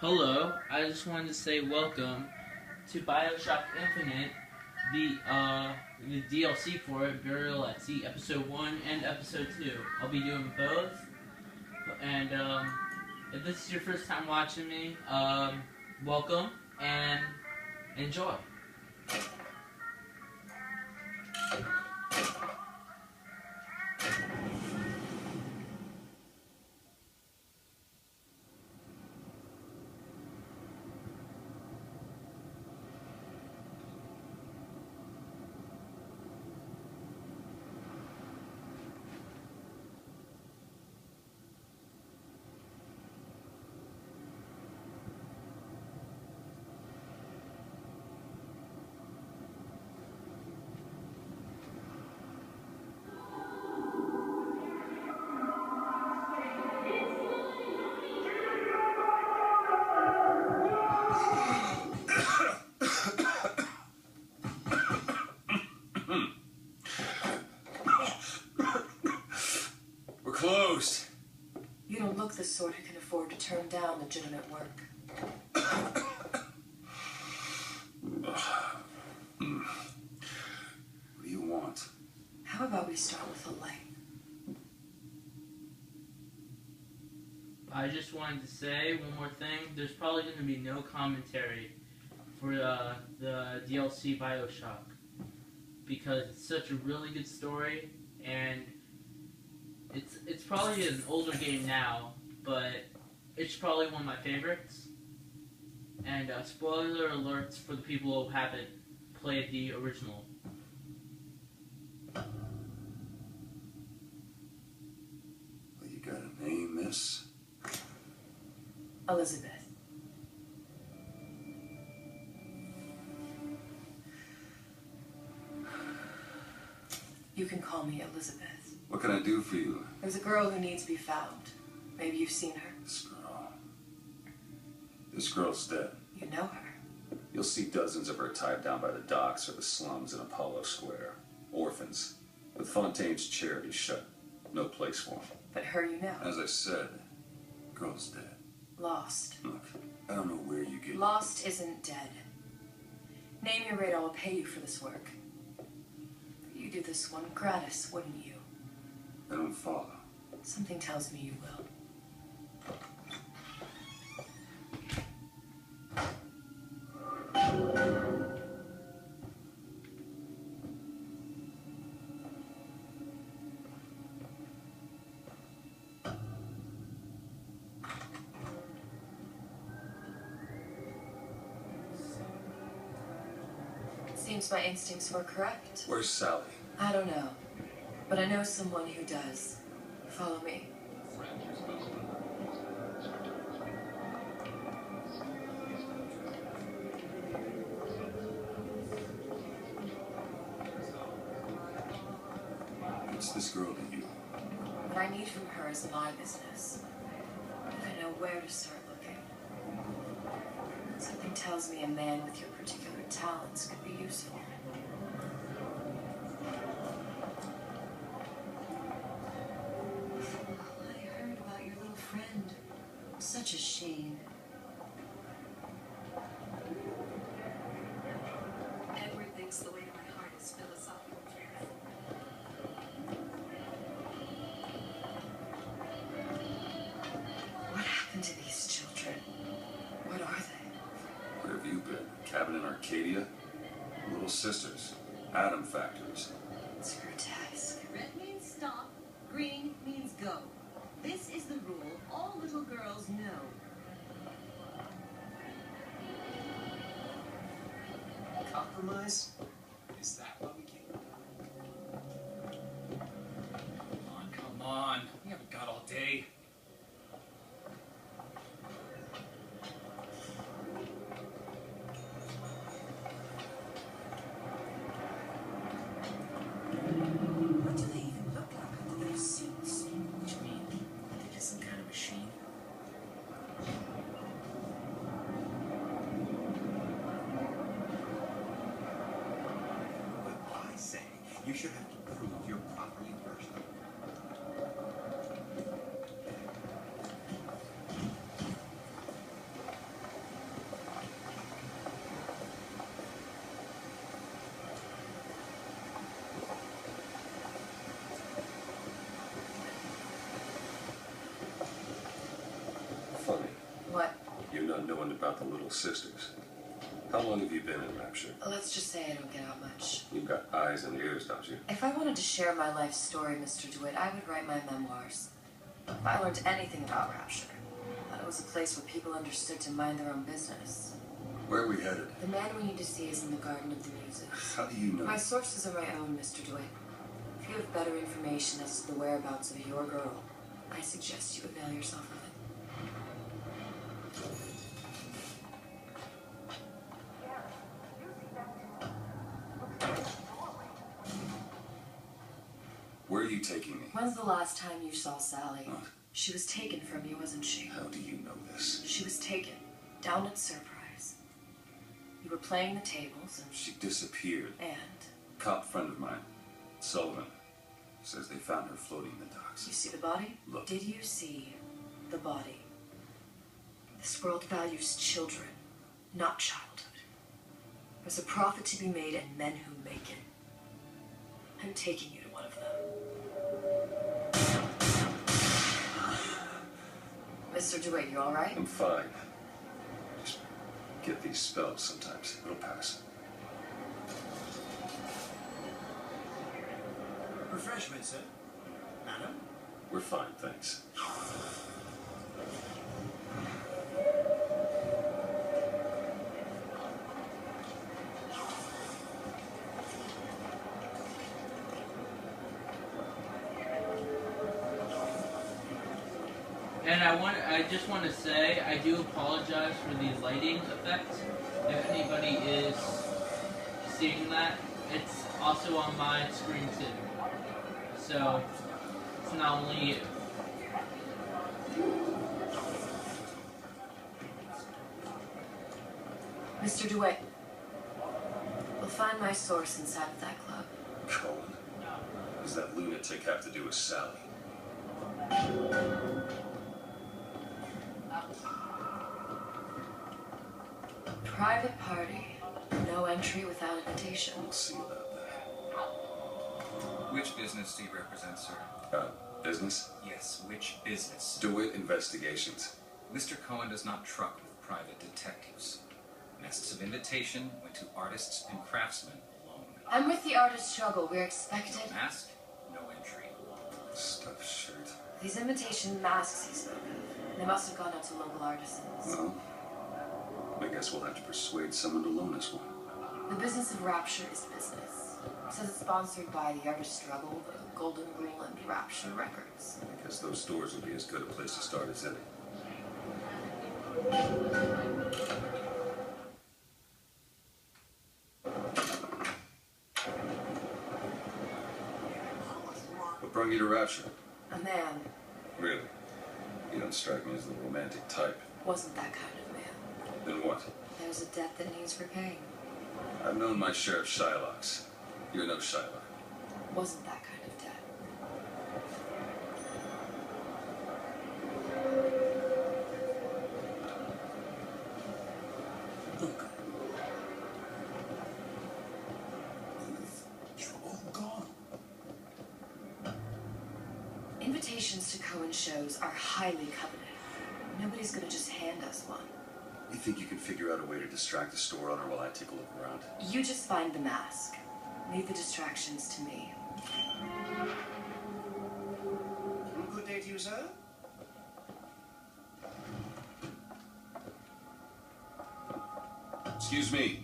Hello, I just wanted to say welcome to Bioshock Infinite, the DLC for it, Burial at Sea, Episode 1 and Episode 2. I'll be doing both, and if this is your first time watching me, welcome, and enjoy. Closed. You don't look the sort who can afford to turn down legitimate work. What do you want? How about we start with a light? I just wanted to say one more thing. There's probably going to be no commentary for the DLC Bioshock because it's such a really good story, and it's probably an older game now, but it's probably one of my favorites. And spoiler alerts for the people who haven't played the original. Well, you got a name, miss? Elizabeth. You can call me Elizabeth. What can I do for you? There's a girl who needs to be found. Maybe you've seen her. This girl's dead. You know her. You'll see dozens of her tied down by the docks or the slums in Apollo Square. Orphans. With Fontaine's charity shut. No place for them. But her you know. As I said, girl's dead. Lost. Look, I don't know where you get... Lost isn't dead. Name your rate, I'll pay you for this work. You do this one gratis, wouldn't you? I don't follow. Something tells me you will. Seems my instincts were correct. Where's Sally? I don't know, but I know someone who does. Follow me. What's this girl to you? What I need from her is my business. I know where to start looking. Something tells me a man with your particular talents could be useful. I heard about your little friend. Such a shame. Edward thinks the way to my heart is philosophical truth. What happened to these children? What are they? Where have you been? Cabin in Arcadia? Little sisters. Atom factories. It's grotesque. Red means stop, green means go. This is the rule all little girls know. Compromise? Is that what we came? Come on. We haven't got all day. What do they even look like under those suits? What do you mean? They're just some kind of machine. not knowing about the Little Sisters. How long have you been in Rapture? Let's just say I don't get out much. You've got eyes and ears, don't you? If I wanted to share my life story, Mr. DeWitt, I would write my memoirs. If I learned anything about Rapture, that it was a place where people understood to mind their own business. Where are we headed? The man we need to see is in the Garden of the Muses. How do you know? My sources are my own, Mr. DeWitt. If you have better information as to the whereabouts of your girl, I suggest you avail yourself of it. Where are you taking me? When's the last time you saw Sally? What? She was taken from you, wasn't she? How do you know this? She was taken, down at Surprise. You were playing the tables She disappeared. and Cop friend of mine, Sullivan, says they found her floating in the docks. you see the body? Look. Did you see the body? This world values children, not childhood. There's a profit to be made and men who make it. I'm taking you to one of them. Mr. DeWitt, you alright? I'm fine. Just get these spells sometimes. It'll pass. Refreshment, sir. Madam? We're fine, thanks. And I just want to say, I do apologize for the lighting effects. If anybody is seeing that, it's also on my screen too. So, it's not only you. Mr. DeWitt, we'll find my source inside of that club. Cohen. Does that lunatic have to do with Sally? Private party. No entry without invitation. We'll see about that. Which business do you represent, sir? Business? Yes, which business? DeWitt Investigations. Mr. Cohen does not truck with private detectives. Nests of invitation went to artists and craftsmen alone. I'm with the artist struggle. We're expected. No mask, no entry. Stuffed shirt. These invitation masks he spoke of. They must have gone out to local artisans. Well, I guess we'll have to persuade someone to loan us one. The business of Rapture is business. It says it's sponsored by the artist struggle, the Golden Greenland Rapture Records. I guess those stores would be as good a place to start as any. What brought you to Rapture? A man Really? You don't strike me as the romantic type. wasn't that kind of man. Then what? There's a debt that needs repaying. I've known my share of Shylocks. You're no Shylock. Wasn't that kind of debt. Look. You're all gone. Invitations to Cohen shows are highly coveted. Nobody's gonna just hand us one. You think you can figure out a way to distract the store owner while I take a look around? You just find the mask. Leave the distractions to me. Good day to you, sir. Excuse me.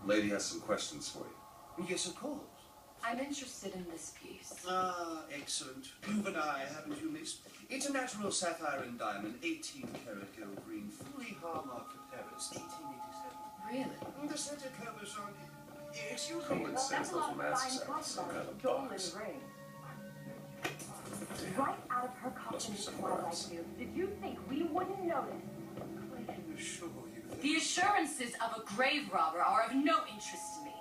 Lady has some questions for you. Yes, of course. I'm interested in this piece. Ah, excellent. You've an eye, haven't you, miss? It's a natural sapphire and diamond, 18-karat gold green, fully hallmarked for Paris, 1887. Really? The center covers on it. Excuse me. Cohen sends those masks out in some kind of box. Right out of her Must be coffin, somewhere Twilight else. View. Did you think we wouldn't notice? I can assure you that... The assurances of a grave robber are of no interest to me.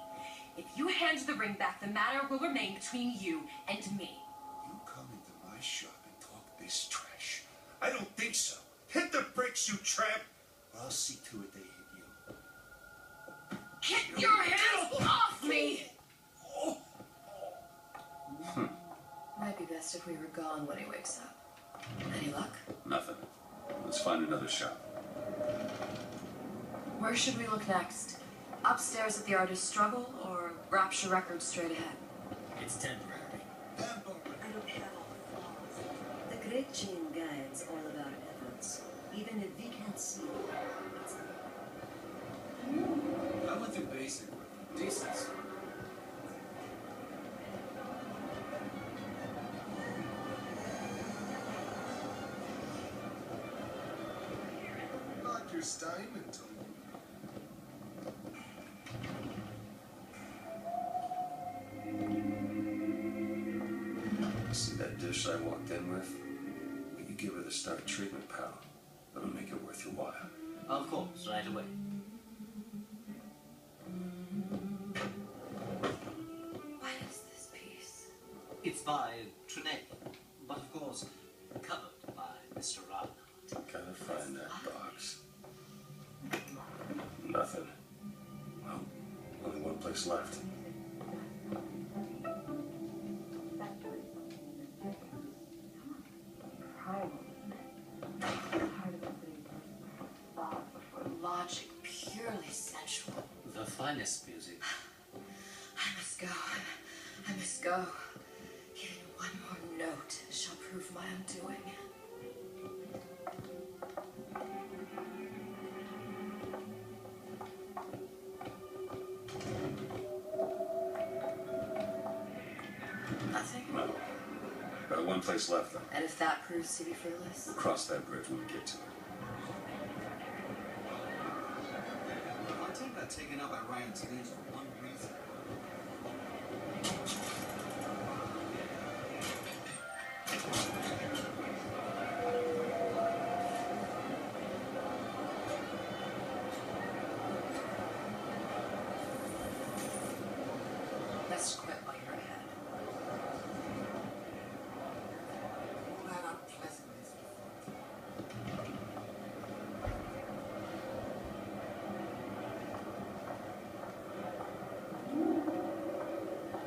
If you hand the ring back, the matter will remain between you and me. You come into my shop and talk this trash. I don't think so. Hit the bricks, you tramp, or I'll see to it they hit you. Get your hands off me! Oh. Might be best if we were gone when he wakes up. Any luck? Nothing. Let's find another shop. Where should we look next? Upstairs at the artist's struggle, or Rapture Records straight ahead? It's temporary. I don't have all the flaws. The Great Chain Guide's all about evidence. Even if we can't see it, it's there. I went through basic with decency. Dr. Steinman told me. See that dish I walked in with? Will you give her the start treatment, pal? That'll make it worth your while. Of course, right away. What is this piece? It's by Trine, but of course, covered by Mr. Reinhardt. Gotta find that box. Nothing. Well, only one place left. Logic, purely sensual. The finest music. I must go. I must go. Even one more note shall prove my undoing. Nothing? No. Got one place left, then. And if that proves to be fruitless? We'll cross that bridge when we get to it. Content got taken out by Ryan's laser.